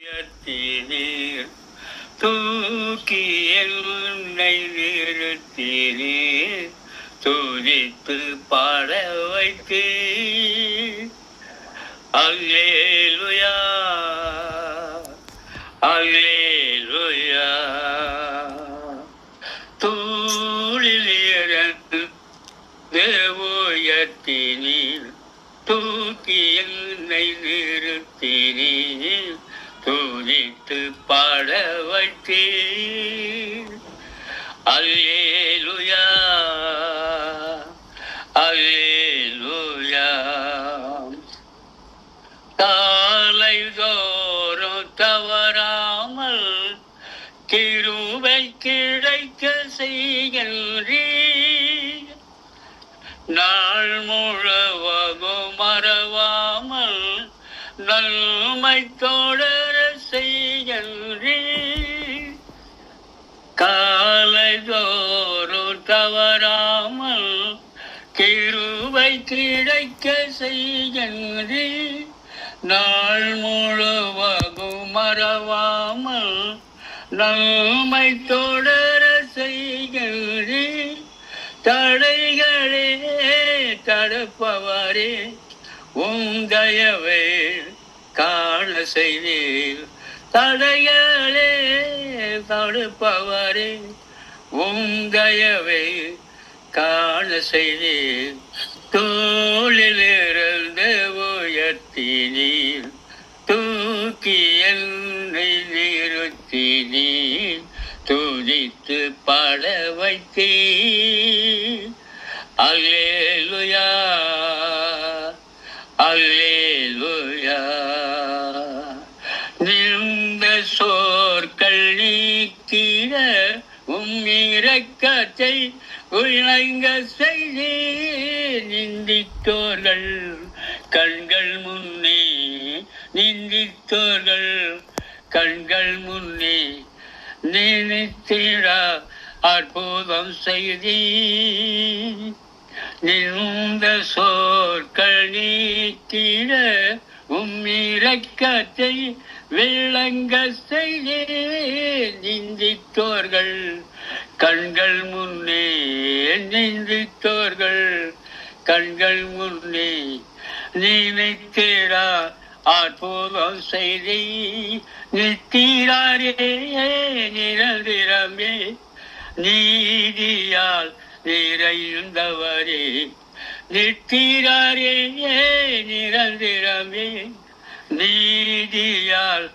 உயர்த்தினீர், தூக்கி என்னை நிறுத்தினீர், துதித்து பாட வைத்தீர். அல்லேலூயா, அல்லேலூயா. தூளில் இருந்து உயர்த்தினீர், தூக்கி என்னை நிறுத்தினீர், துதித்து பாட வைத்தீர். அல்லேலூயா, அல்லேலூயா. காலை தோறும் தவறாமல் கிருபை கிடைக்க செய்கின்றீர். நாள் முழுவதும் மறவாமல் நன்மை தொடர செய்கின்றீர். காலை தோறும் தவறாமல் கிருபை கிடைக்க செய்கின்றீர். நாள் முழுவதும் மறவாமல் நன்மை தொடர செய்கின்றீர். தடைகளே தடுப்பவரே, உந்தயவே காண செய்தீர். தடைகளே தடுப்பவரே, உந்தயவே காண செய்தீர். தோளிலிருந்து உயர்த்தினீர், தூக்கி என்னை நிறுத்தினீர், துதித்து பாட வைத்தீர். அல்லேலூயா, அல்லேலூயா. நின்ற சோர்கள் நீக்கிட இரக்கத்தை விளங்க செய்தே. நிந்தித்தோர்கள் கண்கள் முன்னே, நிந்தித்தோர்கள் கண்கள் முன்னே நினைத்திட அற்புதம் செய்தே. நின்ற சோர்கள் நீக்கிட இரக்கத்தை விளங்க செய்தே. நிந்தித்தோர்கள் கண்கள் முன்னே, நிந்தித்தோர்கள் கண்கள் முன்னே நினைத்திடா அற்புதம் செய்தே. நித்திராரே நிரந்திரமே, நீதியால் நிறைந்தவரே. நித்திராரே நிரந்திரமே, நீதியால்